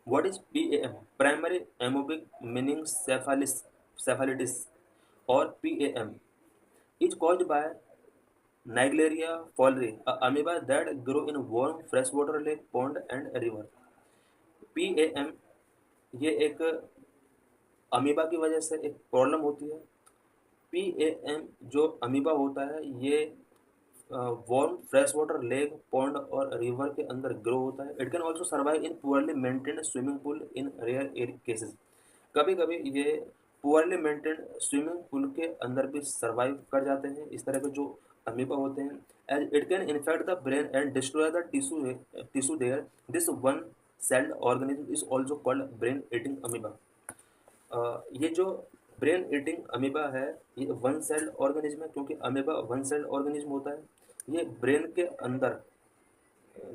What is PAM? Primary amoebic meningoencephalitis or PAM is caused by Naegleria fowleri, a amoeba that grow in warm freshwater lake, pond and river. PAM ये एक amoeba की वजह से एक problem होती है। PAM जो amoeba होता है ये warm fresh water lake, pond और रिवर के अंदर ग्रो होता है। It can also survive in poorly maintained swimming pool in rare air cases. कभी कभी ये पुअरली मेंटेन्ड स्विमिंग पूल के अंदर भी सर्वाइव कर जाते हैं इस तरह के जो अमीबा होते हैं। As it can infect the brain and destroy the tissue there. This one celled organism is also called brain eating amoeba. ये जो ब्रेन ईटिंग अमीबा है ये वन सेल्ड ऑर्गेनिज्म है, क्योंकि अमीबा वन सेल्ड ऑर्गेनिज्म होता है। ये brain के अंदर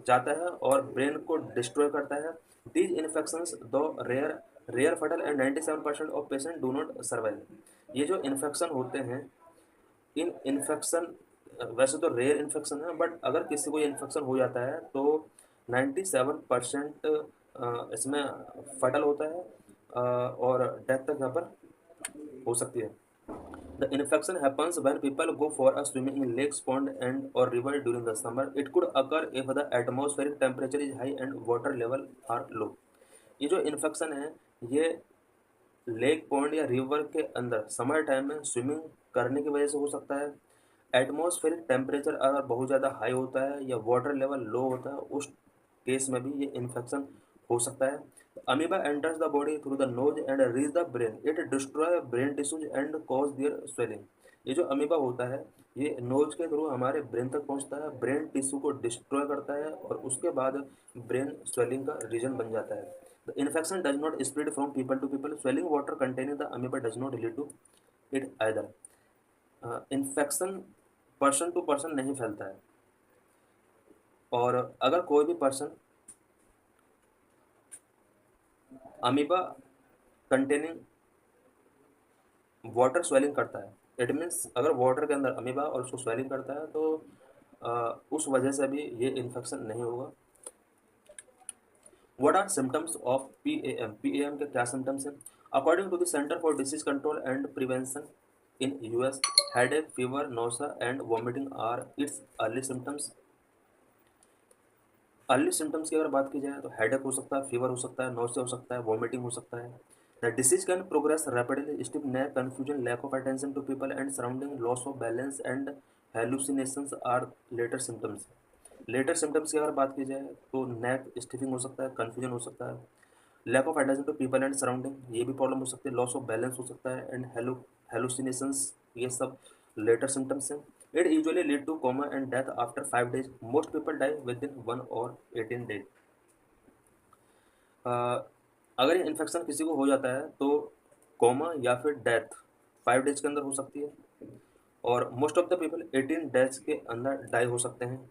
जाता है और ब्रेन को डिस्ट्रॉय करता है। दीज इन्फेक्शंस दो रेयर रेयर फटल and 97% of patient do not survive. ये जो इन्फेक्शन होते हैं इन इन्फेक्शन वैसे तो रेयर इन्फेक्शन है, बट अगर किसी को ये इन्फेक्शन हो जाता है तो 97% इसमें फटल होता है और डेथ तक यहाँ पर हो सकती है। The infection happens when people go for a swimming in lakes, pond, and or river during the summer. It could occur if the atmospheric temperature is high and water level are low. ये जो infection है ये lake, pond या river के अंदर summer time में swimming करने की वजह से हो सकता है। एटमॉस्फेरिक टेम्परेचर अगर बहुत ज़्यादा हाई होता है या वाटर लेवल लो होता है उस केस में भी ये इन्फेक्शन हो सकता है। Amoeba enters the body through the nose and reach the brain. It destroy brain tissues and cause their swelling. ये जो अमीबा होता है ये नोज के थ्रू हमारे ब्रेन तक पहुंचता है, ब्रेन टिश्यू को डिस्ट्रॉय करता है और उसके बाद ब्रेन स्वेलिंग का रीजन बन जाता है। The infection does not spread from people to people. Swelling water containing the amoeba does not lead to it either. Infection person to person नहीं फैलता है, और अगर कोई भी person amoeba containing water swelling करता है, इट मीन्स अगर वाटर के अंदर अमीबा और उसको स्वेलिंग करता है तो उस वजह से भी ये इन्फेक्शन नहीं होगा। What are symptoms of PAM? PAM के क्या सिम्टम्स हैं? According to the centre for disease control and prevention in US, headache, fever, nausea and vomiting are its early symptoms. Early symptoms की अगर बात की जाए तो हेडेक हो सकता है, फीवर हो सकता है, नोसिया हो सकता है, वॉमिटिंग हो सकता है। The disease can progress rapidly. Stiff neck, confusion, lack of attention to people and surrounding, loss of balance and hallucinations are later symptoms. Later symptoms की अगर बात की जाए तो नेक स्टिफिंग हो सकता है, कन्फ्यूजन हो सकता है, lack of attention to people and surrounding ये भी प्रॉब्लम हो सकती है, लॉस ऑफ बैलेंस हो सकता है एंड हेलुसिनेशंस, ये सब लेटर सिम्टम्स हैं। It usually lead to coma and death after 5 days। Most people die within 1 or 18 days। अगर ये इन्फेक्शन किसी को हो जाता है तो कोमा या फिर डेथ 5 days के अंदर हो सकती है, और most of the people 18 days के अंदर डाई हो सकते हैं।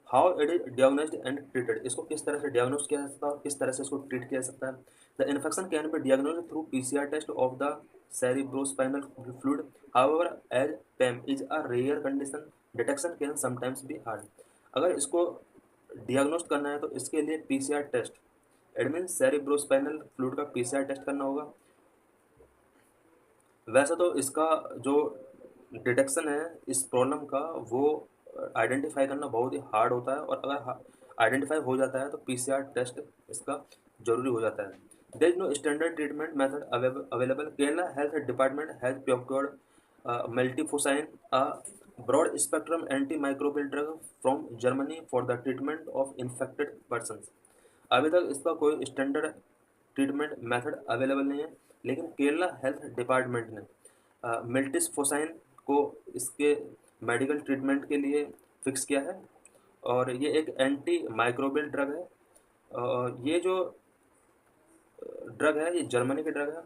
How it is diagnosed and treated? इसको किस तरह से डियाग्नोज किया जा सकता है और किस तरह से इसको ट्रीट किया जा सकता है? The infection can be diagnose through PCR test of the cerebrospinal fluid। However, as PAM is a rare condition, detection can sometimes be hard। अगर इसको डियाग्नोज करना है तो इसके लिए PCR test, it mean cerebrospinal fluid का PCR टेस्ट करना होगा। वैसे तो इसका जो डिटेक्शन है इस प्रॉब्लम का वो आइडेंटिफाई करना बहुत ही हार्ड होता है, और अगर आइडेंटिफाई हो जाता है तो PCR टेस्ट इसका जरूरी हो जाता है। There is no standard treatment method available. Kerala health department has procured miltefosine, a broad spectrum anti microbial drug from Germany for the treatment of infected person. अभी तक इसका कोई स्टैंडर्ड ट्रीटमेंट मेथड अवेलेबल नहीं है, लेकिन केरला हेल्थ डिपार्टमेंट ने मिल्टिसफोसाइन को इसके मेडिकल ट्रीटमेंट के लिए फिक्स किया है, और ये एक एंटी माइक्रोबियल ड्रग है। ये जो ड्रग है ये जर्मनी की ड्रग है।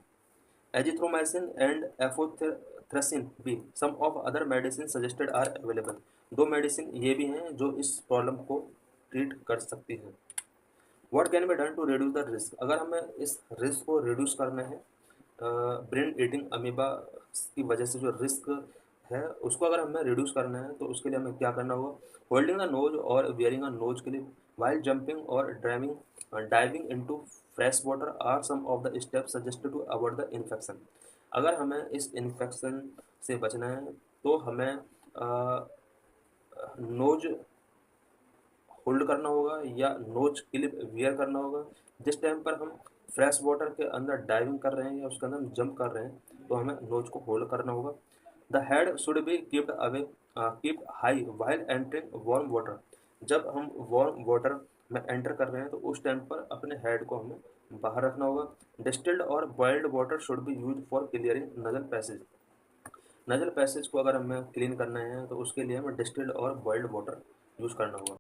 एजिथ्रोमाइसिन एंड एफोथ्रेसिन भी some of other medicine suggested are available. दो मेडिसिन ये भी हैं जो इस प्रॉब्लम को ट्रीट कर सकती है। What can be done to reduce the risk? अगर हमें इस रिस्क को रिड्यूस करना है ब्रेन ईटिंग अमीबा की वजह से जो रिस्क है उसको अगर हमें रिड्यूस करना है तो उसके लिए हमें क्या करना होगा, होल्डिंग द नोज और wearing a nose clip while jumping और diving into fresh water are some of the steps suggested to avoid the infection. अगर हमें इस इन्फेक्शन से बचना है तो हमें नोज होल्ड करना होगा या नोज क्लिप वियर करना होगा। जिस टाइम पर हम फ्रेश वाटर के अंदर डाइविंग कर रहे हैं या उसके अंदर हम जंप कर रहे हैं तो हमें नोज को होल्ड करना होगा। The head should be keeped away keep high while entering warm water. जब हम वार्म वाटर में एंटर कर रहे हैं तो उस टाइम पर अपने हेड को हमें बाहर रखना होगा। डिस्टिल्ड और boiled water should be use for clearing nasal passage. Nasal passage को अगर हमें क्लीन करना है तो उसके लिए हमें डिस्टिल्ड और बॉइल्ड वाटर यूज़ करना होगा।